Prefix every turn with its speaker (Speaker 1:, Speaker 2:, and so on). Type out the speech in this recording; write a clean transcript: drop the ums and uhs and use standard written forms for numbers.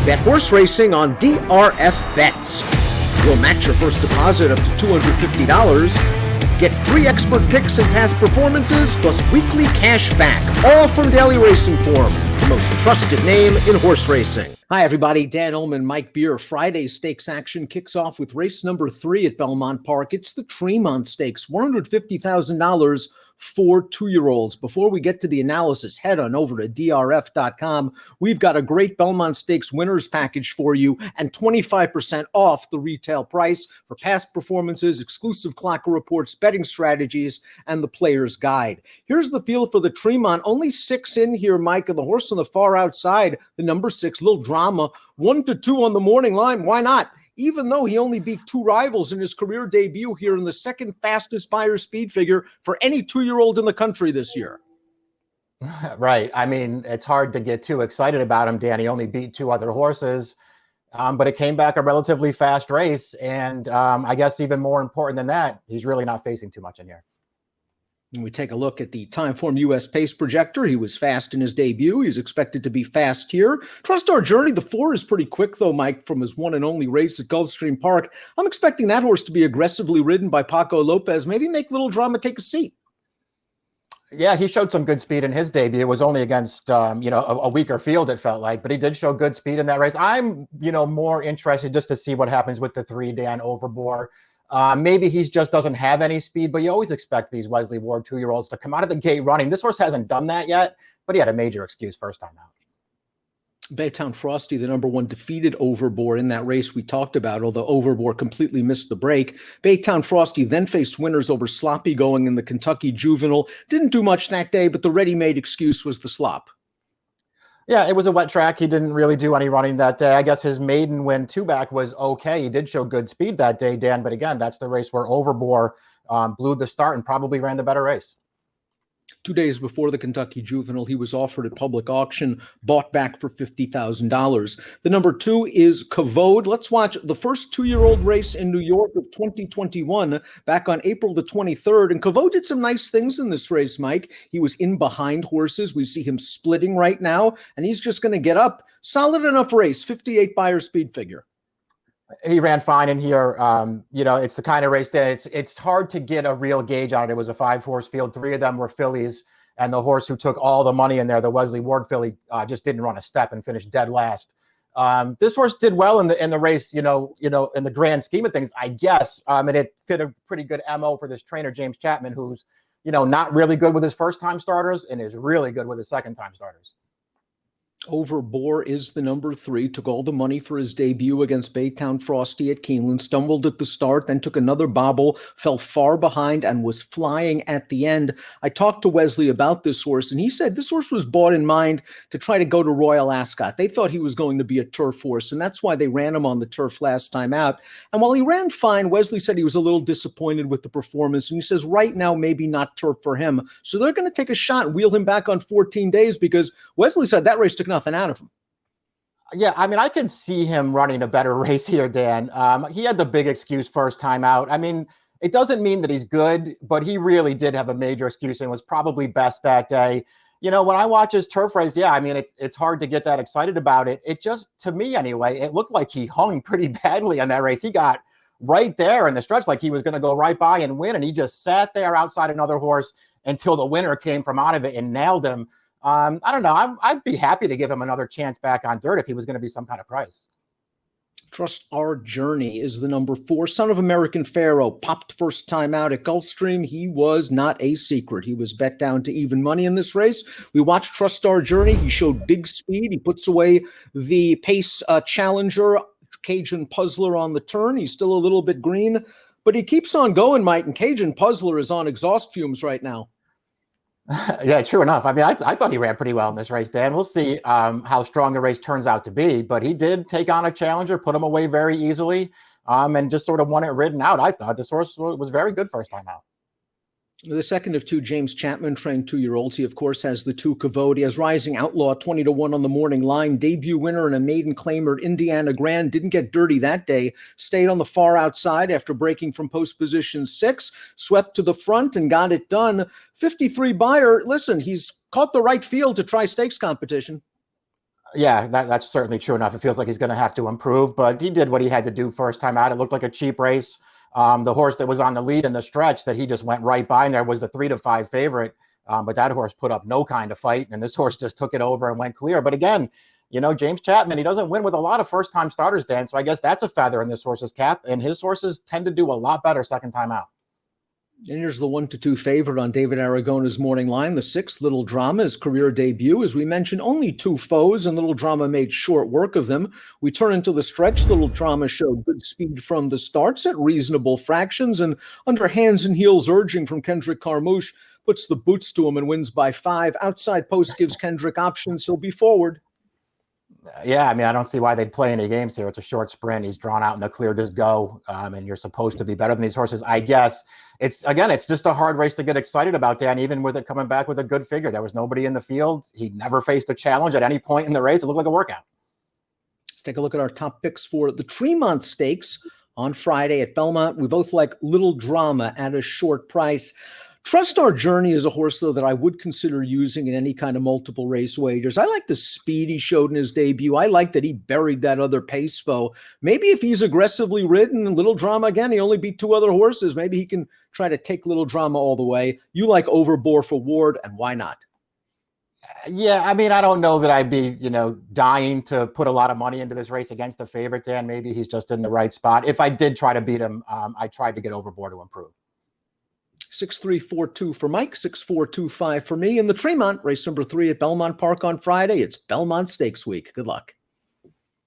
Speaker 1: Bet horse racing on DRF Bets. We'll match your first deposit up to $250. Get free expert picks and past performances, plus weekly cash back, all from Daily Racing Form, the most trusted name in horse racing. Hi, everybody. Dan Illman, Mike Beer. Friday's stakes action kicks off with race number 3 at Belmont Park. It's the Tremont Stakes, $150,000 for 2-year-olds. Before we get to the analysis, head on over to DRF.com. We've got a great Belmont Stakes winners package for you and 25% off the retail price for past performances, exclusive clocker reports, betting strategies, and the player's guide. Here's the field for the Tremont. Only 6 in here, Mike, and the horse on the far outside, the number 6, little drama, 1-2 on the morning line. Why not? Even though he only beat 2 rivals in his career debut here in the second fastest buyer speed figure for any 2-year-old in the country this year.
Speaker 2: Right. I mean, it's hard to get too excited about him, Dan. He only beat 2 other horses, but it came back a relatively fast race. And I guess even more important than that, he's really not facing too much in here.
Speaker 1: When we take a look at the Timeform US pace projector, he was fast in his debut. He's expected to be fast here. Trust Our Journey, the 4 is pretty quick, though, Mike, from his one and only race at Gulfstream Park. I'm expecting that horse to be aggressively ridden by Paco Lopez. Maybe make Little Drama take a seat.
Speaker 2: Yeah, he showed some good speed in his debut. It was only against, a weaker field, it felt like, but he did show good speed in that race. I'm, more interested just to see what happens with the 3, Dan Overbore. Maybe he just doesn't have any speed, but you always expect these Wesley Ward 2-year-olds to come out of the gate running. This horse hasn't done that yet, but he had a major excuse first time out.
Speaker 1: Baytown Frosty, the number 1, defeated Overbore in that race we talked about, although Overbore completely missed the break. Baytown Frosty then faced winners over Sloppy Going in the Kentucky Juvenile. Didn't do much that day, but the ready-made excuse was the slop.
Speaker 2: Yeah, it was a wet track. He didn't really do any running that day. I guess his maiden win 2-back was okay. He did show good speed that day, Dan. But again, that's the race where Overbore blew the start and probably ran the better race.
Speaker 1: 2 days before the Kentucky Juvenile, he was offered at public auction, bought back for $50,000. The number 2 is Kavod. Let's watch the first 2-year-old race in New York of 2021 back on April the 23rd. And Kavod did some nice things in this race, Mike. He was in behind horses. We see him splitting right now, and he's just going to get up. Solid enough race, 58 buyer speed figure.
Speaker 2: He ran fine in here. It's the kind of race that it's hard to get a real gauge on it. It was a 5-horse field. 3 of them were fillies, and the horse who took all the money in there, the Wesley Ward filly, just didn't run a step and finished dead last. This horse did well in the race, in the grand scheme of things, I guess. And it fit a pretty good MO for this trainer, James Chapman, who's, not really good with his first-time starters and is really good with his second-time starters.
Speaker 1: Overbore is the number 3, took all the money for his debut against Baytown Frosty at Keeneland, stumbled at the start, then took another bobble, fell far behind, and was flying at the end. I talked to Wesley about this horse, and he said this horse was bought in mind to try to go to Royal Ascot. They thought he was going to be a turf horse, and that's why they ran him on the turf last time out. And while he ran fine, Wesley said he was a little disappointed with the performance, and he says right now maybe not turf for him. So they're going to take a shot and wheel him back on 14 days because Wesley said that race took nothing out of him.
Speaker 2: Yeah, I mean, I can see him running a better race here, Dan. He had the big excuse first time out. I mean, it doesn't mean that he's good, but he really did have a major excuse and was probably best that day. When I watch his turf race, yeah, I mean, it's hard to get that excited about it. It just, to me anyway, it looked like he hung pretty badly on that race. He got right there in the stretch like he was going to go right by and win, and he just sat there outside another horse until the winner came from out of it and nailed him. I don't know. I'd be happy to give him another chance back on dirt if he was going to be some kind of price.
Speaker 1: Trust Our Journey is the number 4. Son of American Pharaoh popped first time out at Gulfstream. He was not a secret. He was bet down to even money in this race. We watched Trust Our Journey. He showed big speed. He puts away the pace challenger, Cajun Puzzler, on the turn. He's still a little bit green, but he keeps on going, Mike, and Cajun Puzzler is on exhaust fumes right now.
Speaker 2: Yeah, true enough. I mean, I thought he ran pretty well in this race, Dan. We'll see how strong the race turns out to be, but he did take on a challenger, put him away very easily, and just sort of won it ridden out. I thought this horse was very good first time out.
Speaker 1: The second of 2, James Chapman, trained 2-year-olds. He, of course, has the 2 Kavod. He has Rising Outlaw, 20-1 on the morning line. Debut winner and a maiden claimer, Indiana Grand. Didn't get dirty that day. Stayed on the far outside after breaking from post position 6. Swept to the front and got it done. 53 buyer. Listen, he's caught the right field to try stakes competition.
Speaker 2: Yeah, that's certainly true enough. It feels like he's going to have to improve, but he did what he had to do first time out. It looked like a cheap race. The horse that was on the lead in the stretch that he just went right by in there was the 3-5 favorite. But that horse put up no kind of fight, and this horse just took it over and went clear. But again, James Chapman, he doesn't win with a lot of first-time starters, Dan. So I guess that's a feather in this horse's cap, and his horses tend to do a lot better second time out.
Speaker 1: And here's the 1-2 favorite on David Aragona's morning line. The 6th, Little Drama, his career debut. As we mentioned, only 2 foes, and Little Drama made short work of them. We turn into the stretch. Little Drama showed good speed from the starts at reasonable fractions, and under hands and heels urging from Kendrick Carmouche, puts the boots to him and wins by 5. Outside post gives Kendrick options. He'll be forward.
Speaker 2: Yeah, I mean, I don't see why they'd play any games here. It's a short sprint. He's drawn out in the clear, just go. And you're supposed to be better than these horses. I guess it's just a hard race to get excited about, Dan, even with it coming back with a good figure. There was nobody in the field. He never faced a challenge at any point in the race. It looked like a workout.
Speaker 1: Let's take a look at our top picks for the Tremont Stakes on Friday at Belmont. We both like Little Drama at a short price. Trust Our Journey is a horse, though, that I would consider using in any kind of multiple race wagers. I like the speed he showed in his debut. I like that he buried that other pace foe. Maybe if he's aggressively ridden, Little Drama, again, he only beat 2 other horses. Maybe he can try to take Little Drama all the way. You like Overbore for Ward, and why not?
Speaker 2: Yeah, I mean, I don't know that I'd be, dying to put a lot of money into this race against the favorite, Dan. Maybe he's just in the right spot. If I did try to beat him, I tried to get Overbore to improve.
Speaker 1: 6342 for Mike, 6425 for me. In the Tremont, race number 3 at Belmont Park on Friday. It's Belmont Stakes week. Good luck.